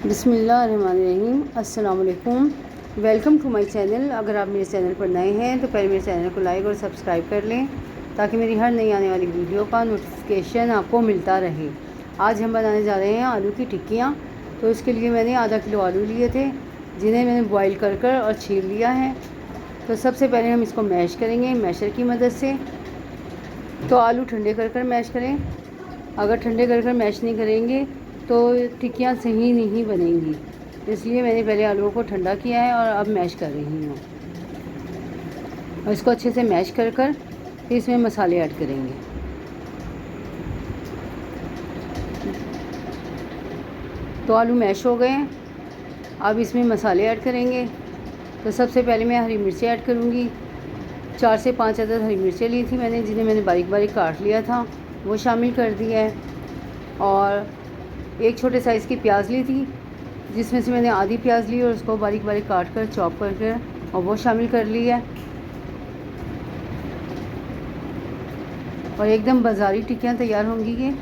बिस्मिल्लाहिर्रहमानिर्रहीम। अस्सलाम वालेकुम। Welcome to my channel. अगर आप मेरे चैनल पर नए हैं तो पहले मेरे चैनल को लाइक और सब्सक्राइब कर लें ताकि मेरी हर नई आने वाली वीडियो का नोटिफिकेशन आपको मिलता रहे। आज हम बनाने जा रहे हैं आलू की टिक्कियाँ। तो इसके लिए मैंने आधा किलो आलू लिए थे जिन्हें मैंने बॉईल कर और छील लिया है। तो सबसे पहले हम इसको मैश करेंगे मैशर की मदद से। तो आलू ठंडे कर मैश करें। अगर ठंडे कर मैश नहीं करेंगे तो टिक्कियाँ सही नहीं बनेंगी, इसलिए मैंने पहले आलूओं को ठंडा किया है और अब मैश कर रही हूँ। और इसको अच्छे से मैश कर फिर इसमें मसाले ऐड करेंगे। तो आलू मैश हो गए हैं, अब इसमें मसाले ऐड करेंगे। तो सबसे पहले मैं हरी मिर्ची ऐड करूँगी। 4 से 5 अदद हरी मिर्चें ली थी मैंने, जिन्हें मैंने बारीक बारीक काट लिया था, वो शामिल कर दिया है। और एक छोटे साइज़ की प्याज ली थी, जिसमें से मैंने आधी प्याज ली और उसको बारीक बारीक काट कर चॉप करके और वो शामिल कर लिया है। और एकदम बाज़ारी टिक्कियाँ तैयार होंगी ये।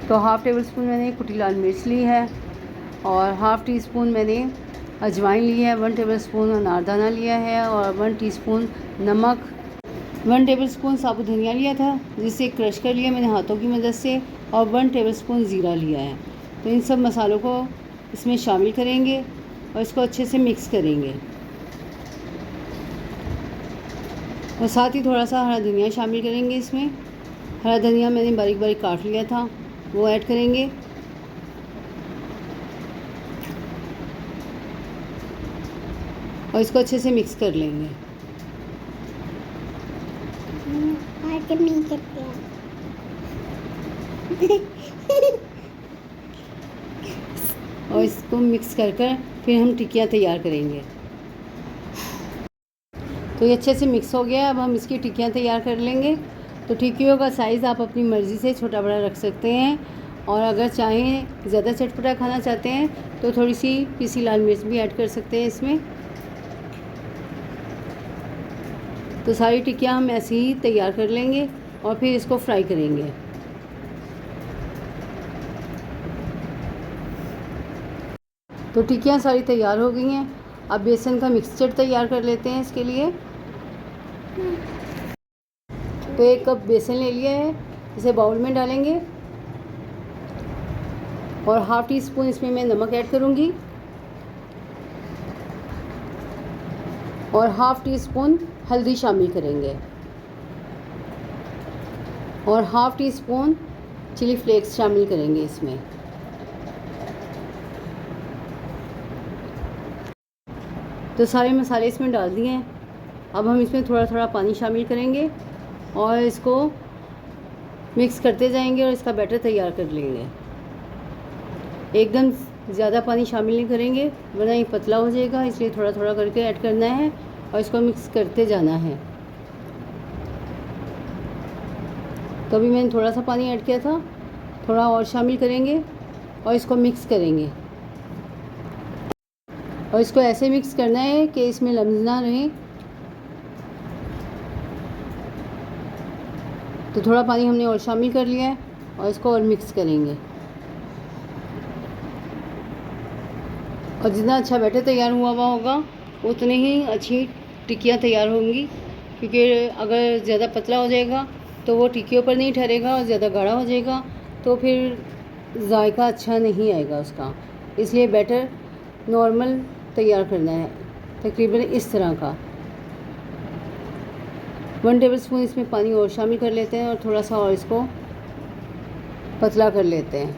तो हाफ़ टेबल स्पून मैंने कुटी लाल मिर्च ली है और हाफ़ टी स्पून मैंने अजवाइन ली है, 1 टेबल स्पून अनारदाना लिया है और 1 टीस्पून नमक, 1 टेबल स्पून साबुत धनिया लिया था जिसे क्रश कर लिया मैंने हाथों की मदद से, और 1 टेबल स्पून ज़ीरा लिया है। तो इन सब मसालों को इसमें शामिल करेंगे और इसको अच्छे से मिक्स करेंगे। और साथ ही थोड़ा सा हरा धनिया शामिल करेंगे इसमें। हरा धनिया मैंने बारीक बारीक काट लिया था, वो ऐड करेंगे। और इसको अच्छे से मिक्स कर लेंगे। और इसको मिक्स कर फिर हम टिक्कियाँ तैयार करेंगे। तो ये अच्छे से मिक्स हो गया। अब हम इसकी टिक्कियाँ तैयार कर लेंगे। तो टिक्कियों का साइज़ आप अपनी मर्ज़ी से छोटा बड़ा रख सकते हैं, और अगर चाहें ज़्यादा चटपटा खाना चाहते हैं तो थोड़ी सी पिसी लाल मिर्च भी ऐड कर सकते हैं इसमें। तो सारी टिक्कियाँ हम ऐसे ही तैयार कर लेंगे और फिर इसको फ्राई करेंगे। तो टिक्कियाँ सारी तैयार हो गई हैं। अब बेसन का मिक्सचर तैयार कर लेते हैं इसके लिए। तो 1 कप बेसन ले लिया है, इसे बाउल में डालेंगे और हाफ़ टी स्पून इसमें मैं नमक ऐड करूँगी और हाफ़ टी स्पून हल्दी शामिल करेंगे और half teaspoon chilli flakes शामिल करेंगे इसमें। तो सारे मसाले इसमें डाल दिए हैं। अब हम इसमें थोड़ा थोड़ा पानी शामिल करेंगे और इसको मिक्स करते जाएंगे और इसका बैटर तैयार कर लेंगे। एकदम ज़्यादा पानी शामिल नहीं करेंगे वरना ये पतला हो जाएगा, इसलिए थोड़ा थोड़ा करके ऐड करना है और इसको मिक्स करते जाना है। तो अभी मैंने थोड़ा सा पानी ऐड किया था, थोड़ा और शामिल करेंगे और इसको मिक्स करेंगे। और इसको ऐसे मिक्स करना है कि इसमें लम्स ना रहे। तो थोड़ा पानी हमने और शामिल कर लिया है और इसको और मिक्स करेंगे। और जितना अच्छा बैटर तैयार हुआ होगा उतने ही अच्छी टिक्कियाँ तैयार होंगी, क्योंकि अगर ज़्यादा पतला हो जाएगा तो वो टिक्कियों पर नहीं ठहरेगा और ज़्यादा गाढ़ा हो जाएगा तो फिर जायका अच्छा नहीं आएगा उसका। इसलिए बैटर नॉर्मल तैयार करना है, तकरीबन इस तरह का। 1 टेबल स्पून इसमें पानी और शामिल कर लेते हैं और थोड़ा सा और इसको पतला कर लेते हैं।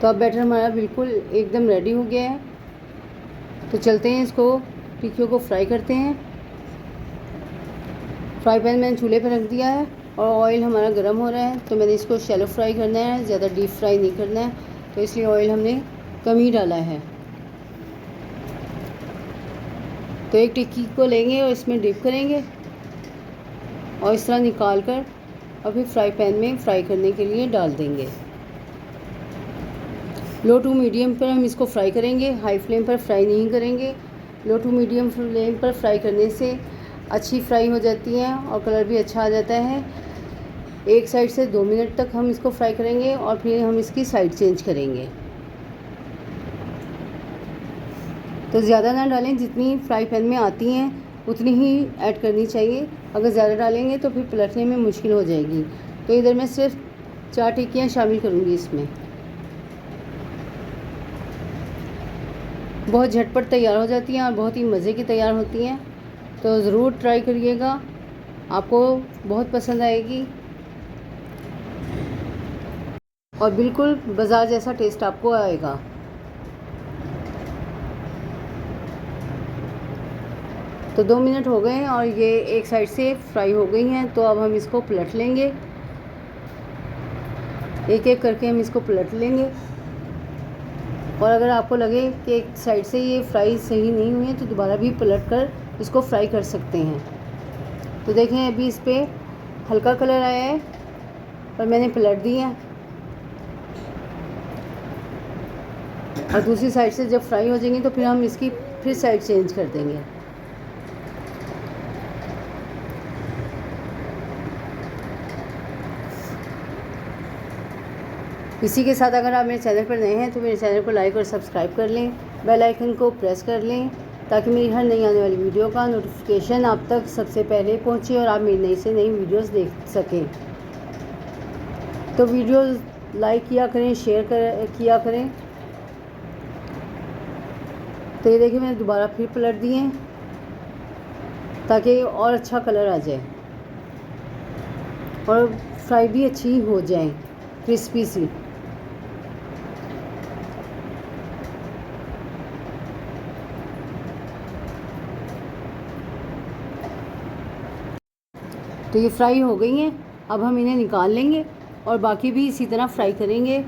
तो अब बैटर हमारा बिल्कुल एकदम रेडी हो गया है। तो चलते हैं इसको टिक्कियों को फ्राई करते हैं। फ्राई पैन मैंने चूल्हे पर रख दिया है और ऑयल हमारा गर्म हो रहा है। तो मैंने इसको शैलो फ्राई करना है, ज़्यादा डीप फ्राई नहीं करना है, तो इसलिए ऑयल हमने कम ही डाला है। तो एक टिक्की को लेंगे और इसमें डिप करेंगे और इस तरह निकाल कर और फिर फ्राई पैन में फ्राई करने के लिए डाल देंगे। लो टू मीडियम पर हम इसको फ्राई करेंगे, हाई फ्लेम पर फ्राई नहीं करेंगे। लो टू मीडियम फ्लेम पर फ्राई करने से अच्छी फ्राई हो जाती हैं और कलर भी अच्छा आ जाता है। एक साइड से 2 मिनट तक हम इसको फ्राई करेंगे और फिर हम इसकी साइड चेंज करेंगे। तो ज़्यादा ना डालें, जितनी फ्राई पैन में आती हैं उतनी ही ऐड करनी चाहिए। अगर ज़्यादा डालेंगे तो फिर पलटने में मुश्किल हो जाएगी। तो इधर मैं सिर्फ 4 टिक्कियाँ शामिल करूँगी इसमें। बहुत झटपट तैयार हो जाती हैं और बहुत ही मज़े की तैयार होती हैं। तो ज़रूर ट्राई करिएगा, आपको बहुत पसंद आएगी और बिल्कुल बाज़ार जैसा टेस्ट आपको आएगा। तो 2 मिनट हो गए हैं और ये एक साइड से फ्राई हो गई हैं। तो अब हम इसको पलट लेंगे, एक एक करके हम इसको पलट लेंगे। और अगर आपको लगे कि एक साइड से ये फ्राई सही नहीं हुई है तो दोबारा भी पलट कर इसको फ्राई कर सकते हैं। तो देखें अभी इस पर हल्का कलर आया है और मैंने पलट दी है। और दूसरी साइड से जब फ्राई हो जाएंगी तो फिर हम इसकी फिर साइड चेंज कर देंगे। इसी के साथ अगर आप मेरे चैनल पर नए हैं तो मेरे चैनल को लाइक और सब्सक्राइब कर लें, बेल आइकन को प्रेस कर लें ताकि मेरी हर नई आने वाली वीडियो का नोटिफिकेशन आप तक सबसे पहले पहुंचे और आप मेरी नई से नई वीडियोस देख सकें। तो वीडियो लाइक किया करें, शेयर किया करें। तो ये देखिए मैंने दोबारा फिर पलट दिए हैं ताकि और अच्छा कलर आ जाए और फ्राई भी अच्छी हो जाए, क्रिस्पी सी। तो ये फ्राई हो गई हैं, अब हम इन्हें निकाल लेंगे और बाकी भी इसी तरह फ्राई करेंगे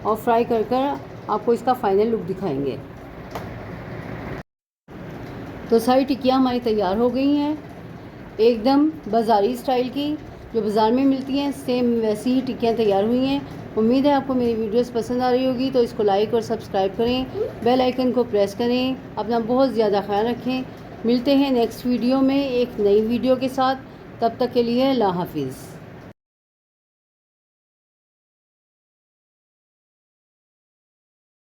और फ्राई कर कर आपको इसका फ़ाइनल लुक दिखाएंगे। तो सारी टिक्कियाँ हमारी तैयार हो गई हैं, एकदम बाज़ारी स्टाइल की, जो बाज़ार में मिलती हैं सेम वैसी ही टिक्कियाँ तैयार हुई हैं। उम्मीद है आपको मेरी वीडियोस पसंद आ रही होगी। तो इसको लाइक और सब्सक्राइब करें, बेल आइकन को प्रेस करें। अपना बहुत ज़्यादा ख्याल रखें। मिलते हैं नेक्स्ट वीडियो में एक नई वीडियो के साथ। तब तक के लिए अल्लाह हाफिज़।